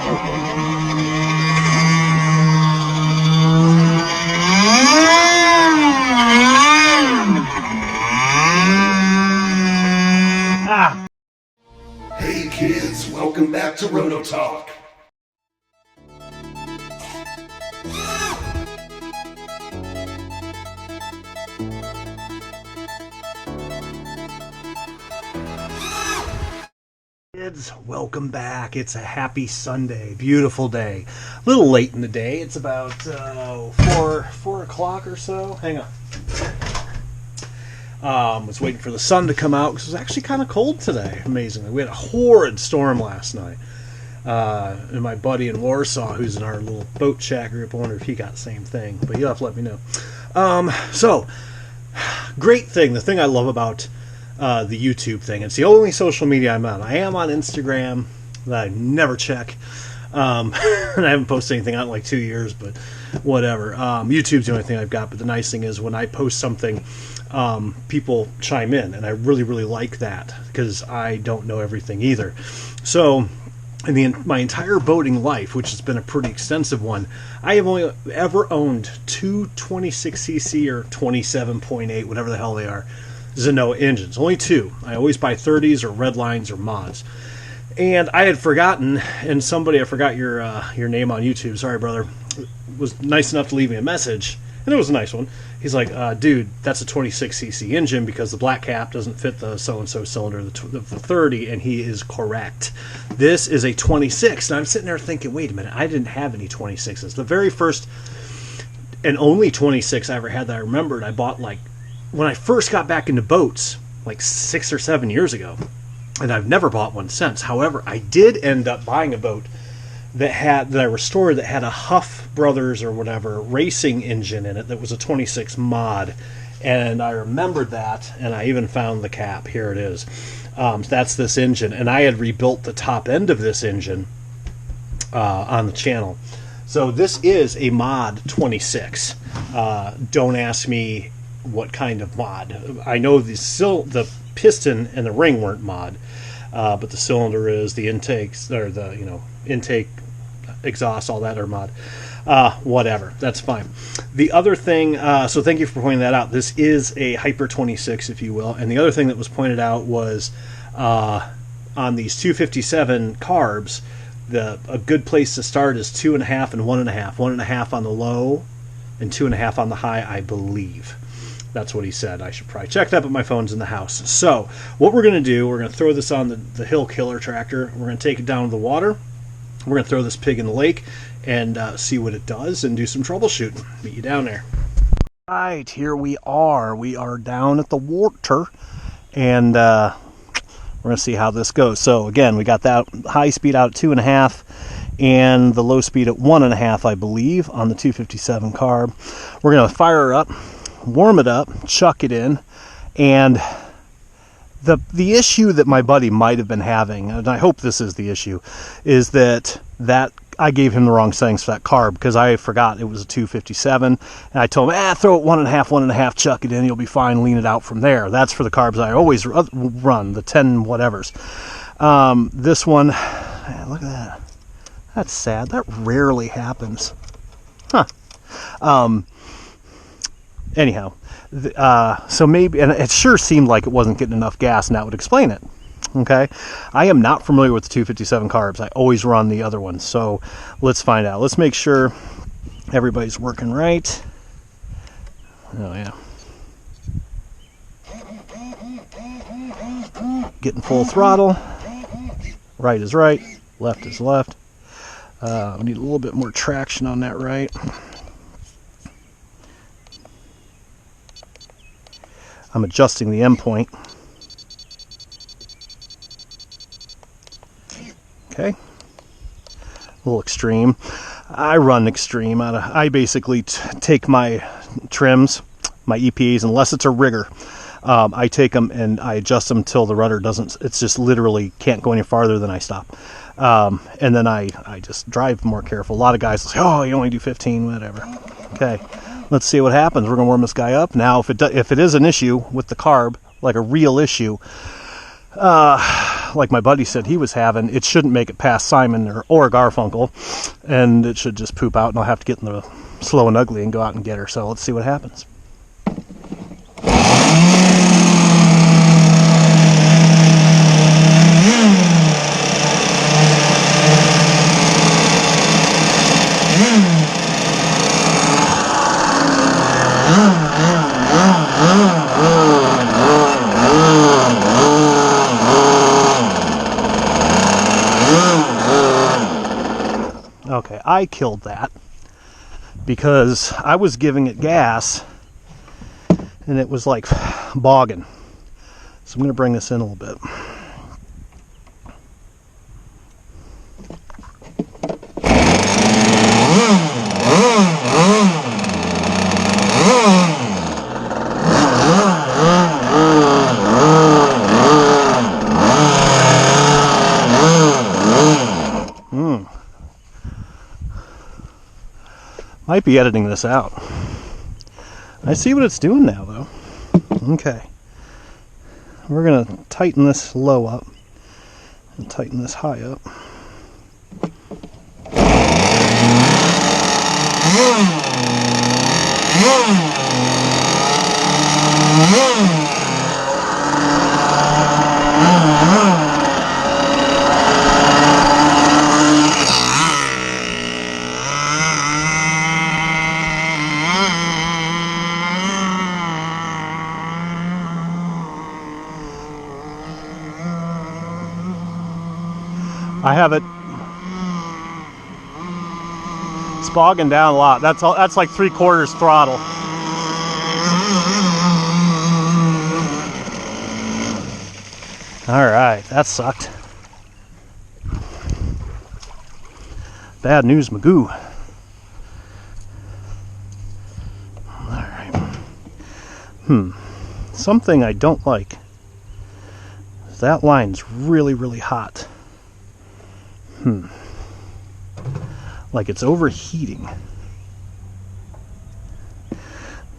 Hey kids, welcome back to Roto Talk. Kids, welcome back. It's a happy Sunday, beautiful day. A little late in the day. It's about 4 o'clock or so. Hang on. Was waiting for the sun to come out because it was actually kind of cold today. Amazingly, we had a horrid storm last night. And my buddy in Warsaw, who's in our little boat chat group, I wonder if he got the same thing. But you'll have to let me know. So, great thing. The thing I love about the YouTube thing. It's the only social media I'm on. I am on Instagram that I never check. And I haven't posted anything out in like 2 years, but whatever. YouTube's the only thing I've got. But the nice thing is when I post something, people chime in. And I really, really like that because I don't know everything either. So in my entire boating life, which has been a pretty extensive one, I have only ever owned two 26cc or 27.8, whatever the hell they are, Zenoah engines. Only two. I always buy 30s or red lines or mods. And I had forgotten, and somebody, I forgot your name on YouTube, sorry brother, was nice enough to leave me a message, and it was a nice one. He's like, dude, that's a 26cc engine because the black cap doesn't fit the so-and-so cylinder of the 30, and he is correct. This is a 26, and I'm sitting there thinking, wait a minute, I didn't have any 26s. The very first and only 26 I ever had that I remembered, I bought like when I first got back into boats, like 6 or 7 years ago, and I've never bought one since. However, I did end up buying a boat that I restored that had a Huff Brothers or whatever racing engine in it that was a 26 mod, and I remembered that, and I even found the cap. Here it is. That's this engine, and I had rebuilt the top end of this engine on the channel. So this is a mod 26. Don't ask me what kind of mod. I know the piston and the ring weren't mod, but the cylinder is, the intakes, or the intake, exhaust, all that are mod. Whatever, that's fine. The other thing, so thank you for pointing that out. This is a Hyper 26, if you will. And the other thing that was pointed out was on these 257 carbs, a good place to start is 2.5 and 1.5. 1.5 on the low and 2.5 on the high, I believe. That's what he said. I should probably check that, but my phone's in the house. So what we're going to do, we're going to throw this on the Hill Killer tractor. We're going to take it down to the water. We're going to throw this pig in the lake and see what it does and do some troubleshooting. Meet you down there. All right, here we are. We are down at the water, and we're going to see how this goes. So again, we got that high speed out at 2.5 and the low speed at 1.5, I believe, on the 257 carb. We're going to fire her up, warm it up, chuck it in, and the issue that my buddy might have been having, and I hope this is the issue, is that I gave him the wrong settings for that carb because I forgot it was a 257, and I told him, throw it 1.5, chuck it in, you'll be fine, lean it out from there. That's for the carbs I always run, the 10 whatevers. This one, look at that. That's sad. That rarely happens. Huh. Anyhow, so maybe, and it sure seemed like it wasn't getting enough gas, and that would explain it. Okay, I am not familiar with the 257 carbs. I always run the other ones, so let's find out. Let's make sure everybody's working right. Oh yeah, getting full throttle. Right is right, left is left. We need a little bit more traction on that right. I'm adjusting the end point. Okay. A little extreme. I run extreme. I basically take my trims, my EPAs, unless it's a rigger. I take them and I adjust them till the rudder doesn't, it's just literally can't go any farther than I stop. And then I just drive more careful. A lot of guys will say, oh, you only do 15, whatever. Okay, let's see what happens. We're going to warm this guy up. Now, if it is an issue with the carb, like a real issue, like my buddy said he was having, it shouldn't make it past Simon or Garfunkel, and it should just poop out, and I'll have to get in the Slow and Ugly and go out and get her. So let's see what happens. Okay, I killed that because I was giving it gas and it was like bogging. So I'm going to bring this in a little bit. Might be editing this out. I see what it's doing now, though. Okay. We're going to tighten this low up and tighten this high up. I have it. It's bogging down a lot. That's all. That's like 3/4 throttle. All right, that sucked. Bad news, Magoo. All right. Something I don't like. That line's really, really hot. Like it's overheating.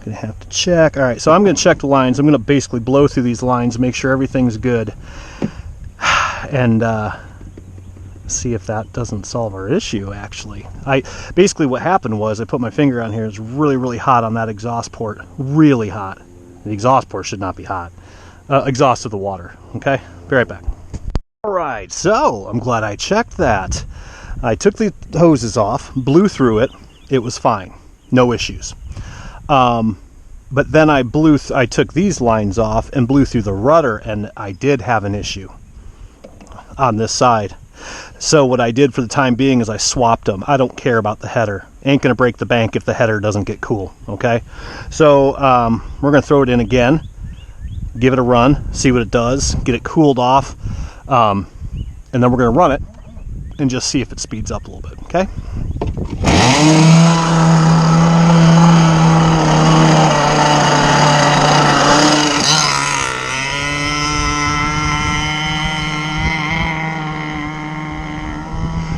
Gonna have to check. All right, so I'm gonna check the lines. I'm gonna basically blow through these lines, make sure everything's good, and see if that doesn't solve our issue. Actually, basically what happened was I put my finger on here. It's really, really hot on that exhaust port. Really hot. The exhaust port should not be hot. Exhaust of the water. Okay, be right back. Alright, so I'm glad I checked that. I took the hoses off, blew through it, it was fine, no issues. But then I took these lines off and blew through the rudder, and I did have an issue on this side. So what I did for the time being is I swapped them. I don't care about the header. Ain't gonna break the bank if the header doesn't get cool, okay? So we're gonna throw it in again, give it a run, see what it does, get it cooled off. And then we're going to run it and just see if it speeds up a little bit, okay?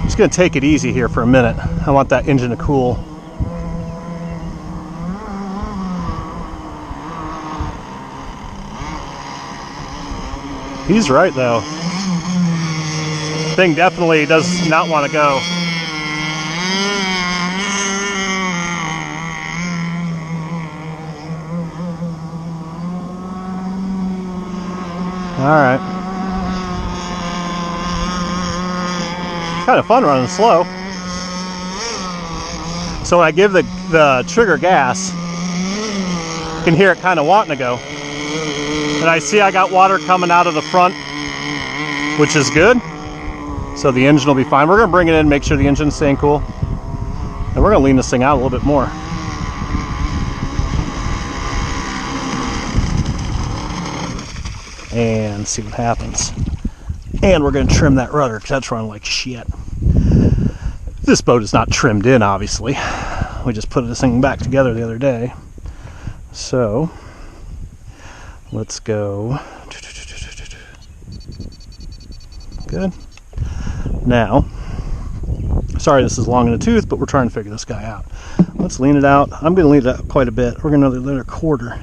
Just going to take it easy here for a minute. I want that engine to cool. He's right, though. Thing definitely does not want to go. All right. Kind of fun running slow. So when I give the trigger gas, you can hear it kind of wanting to go. And I see I got water coming out of the front, which is good. So the engine will be fine. We're going to bring it in, make sure the engine's staying cool. And we're going to lean this thing out a little bit more. And see what happens. And we're going to trim that rudder because that's running like shit. This boat is not trimmed in, obviously. We just put this thing back together the other day. So let's go. Good. Now, sorry this is long in the tooth, but we're trying to figure this guy out. Let's lean it out. I'm going to lean it out quite a bit. We're going to lean it a quarter.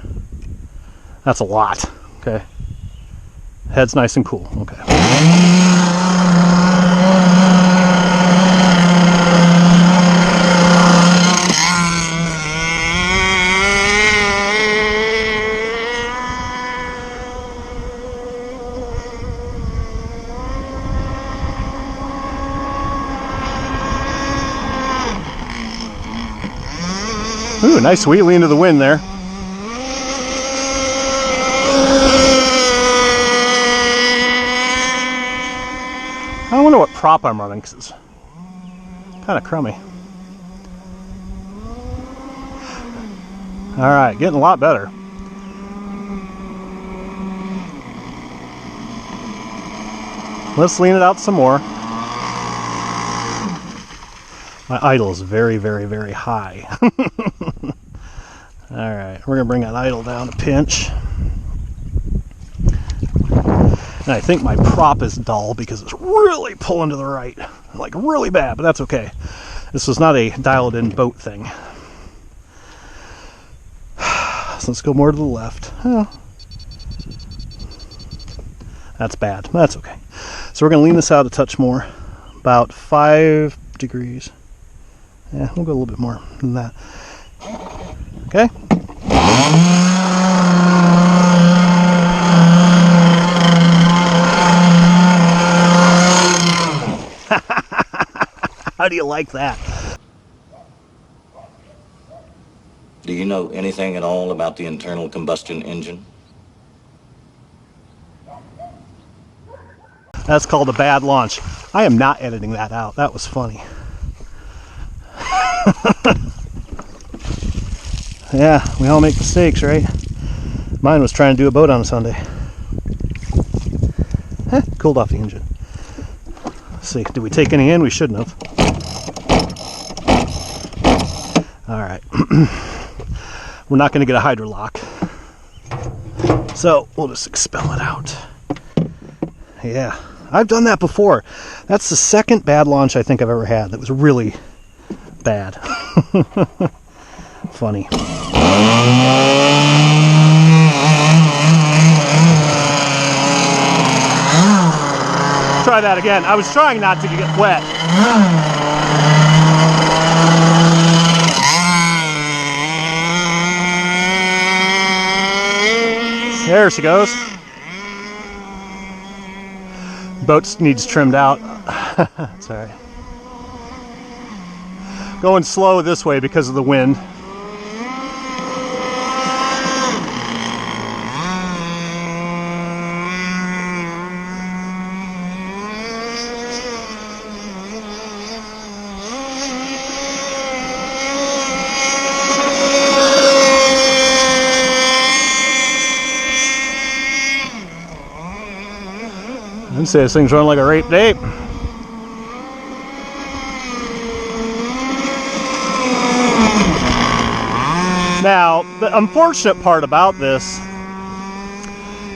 That's a lot. Okay. Head's nice and cool. Okay. Ooh, nice wheelie into the wind there. I wonder what prop I'm running, because it's kind of crummy. Alright, getting a lot better. Let's lean it out some more. My idle is very, very, very high. Alright, we're going to bring that idle down a pinch. And I think my prop is dull because it's really pulling to the right. Like really bad, but that's okay. This was not a dialed-in boat thing. So let's go more to the left. Oh. That's bad. That's okay. So we're going to lean this out a touch more. About 5 degrees. Yeah, we'll go a little bit more than that. Okay. How do you like that? Do you know anything at all about the internal combustion engine? That's called a bad launch. I am not editing that out. That was funny. Yeah, we all make mistakes, right? Mine was trying to do a boat on a Sunday. Cooled off the engine. Let's see, did we take any in? We shouldn't have. Alright. We're not going to get a hydro lock. So, we'll just expel it out. Yeah, I've done that before. That's the second bad launch I think I've ever had that was really bad. Funny. Try that again. I was trying not to get wet. There she goes. Boat needs trimmed out. That's all right. Going slow this way because of the wind. I'd say this thing's running like a raped ape. Now, the unfortunate part about this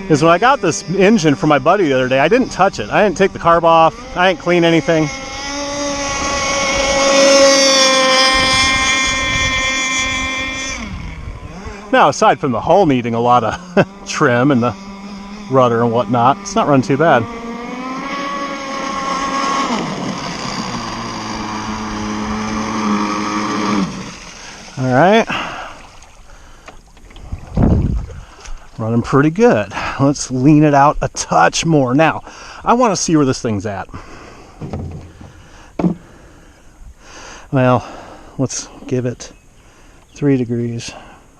is when I got this engine from my buddy the other day, I didn't touch it. I didn't take the carb off. I didn't clean anything. Now, aside from the hull needing a lot of trim and the rudder and whatnot, it's not running too bad. All right. Running pretty good. Let's lean it out a touch more. Now, I want to see where this thing's at. Well, let's give it 3 degrees.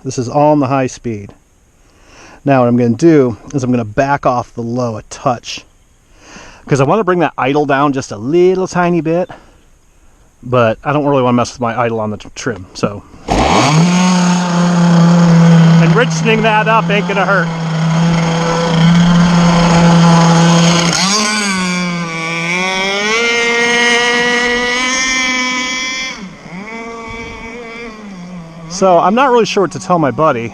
This is all in the high speed. Now what I'm going to do is I'm going to back off the low a touch, because I want to bring that idle down just a little tiny bit, but I don't really want to mess with my idle on the trim. So enriching that up ain't gonna hurt. So I'm not really sure what to tell my buddy.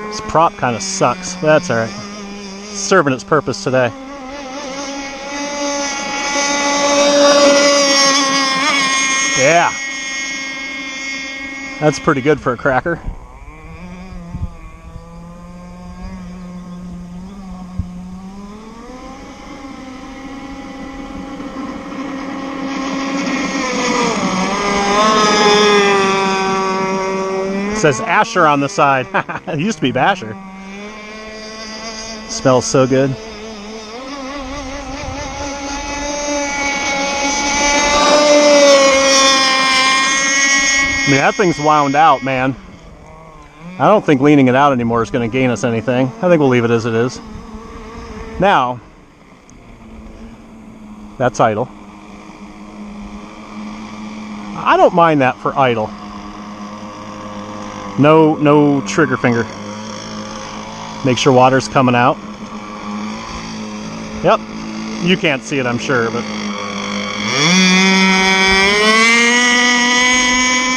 This prop kind of sucks, but that's alright. It's serving its purpose today. Yeah. That's pretty good for a cracker. It says Asher on the side. It used to be Basher. Smells so good. I mean, that thing's wound out, man. I don't think leaning it out anymore is going to gain us anything. I think we'll leave it as it is. Now, that's idle. I don't mind that for idle. No trigger finger. Make sure water's coming out. Yep. You can't see it, I'm sure, but...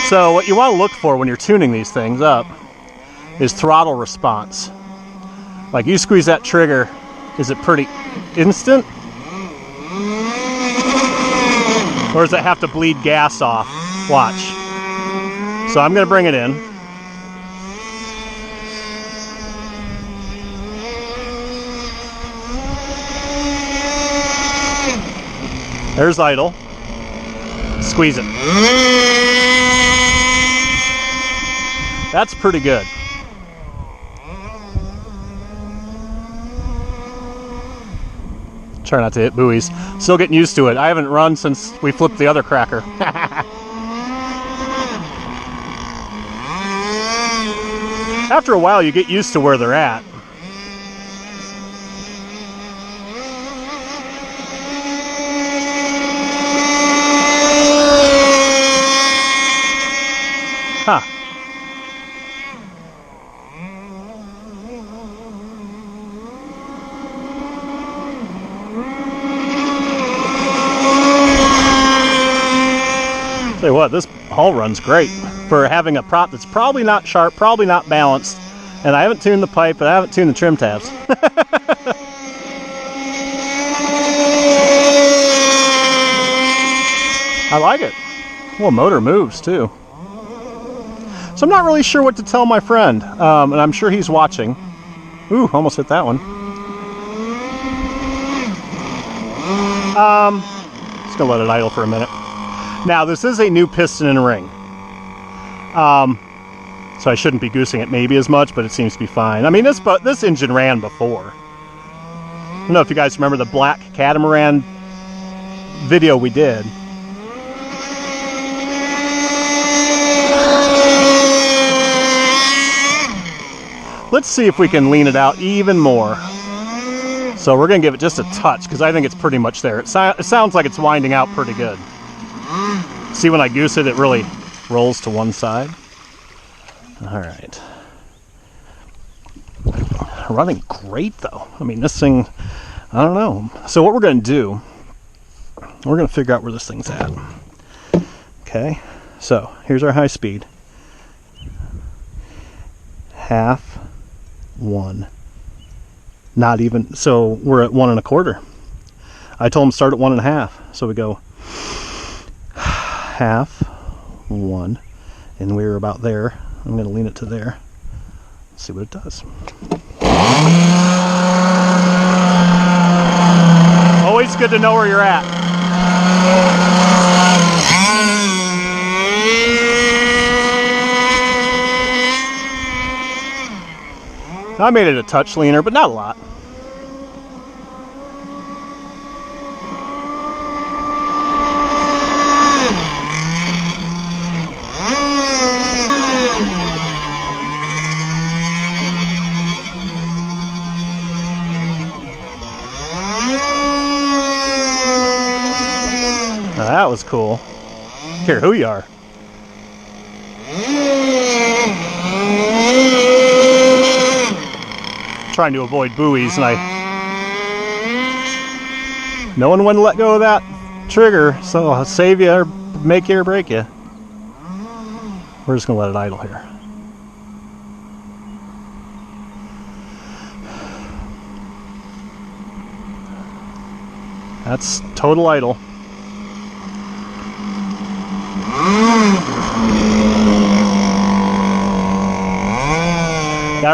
So what you want to look for when you're tuning these things up is throttle response. Like you squeeze that trigger, is it pretty instant? Or does it have to bleed gas off? Watch. So I'm going to bring it in. There's idle. Squeeze it. That's pretty good. Try not to hit buoys. Still getting used to it. I haven't run since we flipped the other cracker. After a while, you get used to where they're at. Huh. Tell you what, this hull run's great for having a prop that's probably not sharp, probably not balanced, and I haven't tuned the pipe, but I haven't tuned the trim tabs. I like it. Well, motor moves too. So I'm not really sure what to tell my friend, and I'm sure he's watching. Ooh, almost hit that one. Just gonna let it idle for a minute. Now, this is a new piston and ring. So I shouldn't be goosing it maybe as much, but it seems to be fine. I mean, this engine ran before. I don't know if you guys remember the black catamaran video we did. Let's see if we can lean it out even more. So we're going to give it just a touch, because I think it's pretty much there. It sounds like it's winding out pretty good. See, when I goose it, it really rolls to one side. All right. Running great, though. I mean, this thing, I don't know. So what we're going to do, we're going to figure out where this thing's at. Okay, so here's our high speed. 1/2. Not even, so we're at 1 1/4. I told him start at 1 1/2. So we go 1/2, 1, and we were about there. I'm going to lean it to there. Let's see what it does. Always good to know where you're at. I made it a touch leaner, but not a lot. Now that was cool. Care who you are. Trying to avoid buoys, and knowing when to let go of that trigger, so I'll save you or make you or break you. We're just gonna let it idle here. That's total idle.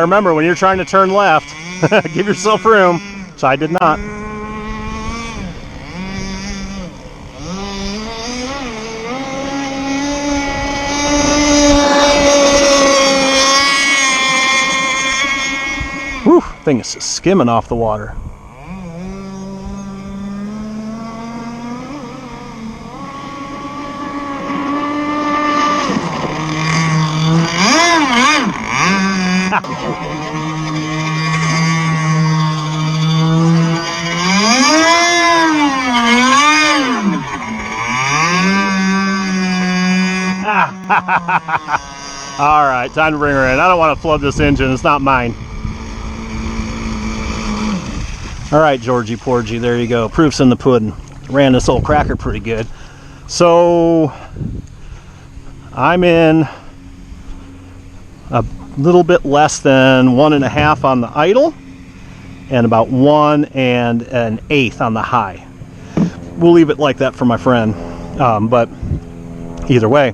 remember, when you're trying to turn left, give yourself room. So I did not. Whew, thing is just skimming off the water. All right, time to bring her in. I don't want to flood this engine. It's not mine. All right, Georgie Porgy, there you go. Proof's in the pudding. Ran this old cracker pretty good. So I'm in a little bit less than 1.5 on the idle and about 1 1/8 on the high. We'll leave it like that for my friend. But either way,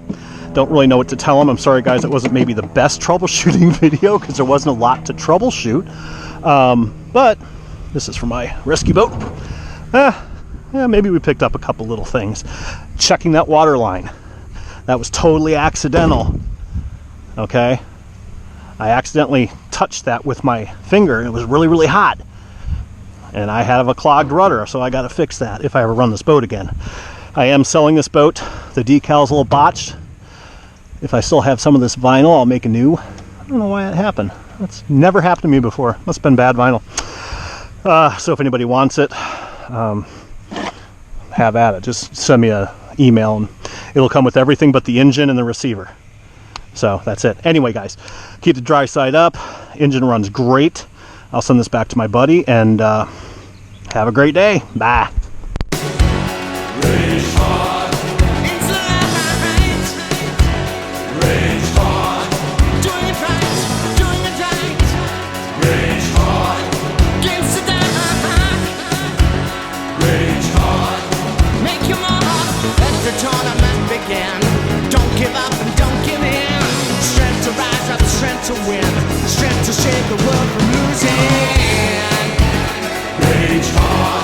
don't really know what to tell him. I'm sorry, guys, it wasn't maybe the best troubleshooting video because there wasn't a lot to troubleshoot. But this is for my rescue boat. Yeah, maybe we picked up a couple little things. Checking that water line. That was totally accidental. Okay? I accidentally touched that with my finger. It was really, really hot. And I have a clogged rudder, so I got to fix that if I ever run this boat again. I am selling this boat. The decal's a little botched. If I still have some of this vinyl, I'll make a new. I don't know why that happened. That's never happened to me before. Must have been bad vinyl. So if anybody wants it, have at it. Just send me an email and it'll come with everything but the engine and the receiver. So that's it. Anyway, guys, keep the dry side up. Engine runs great. I'll send this back to my buddy and have a great day. Bye. Tournament begin. Don't give up and don't give in. Strength to rise up, strength to win, strength to shake the world from losing. Rage hard.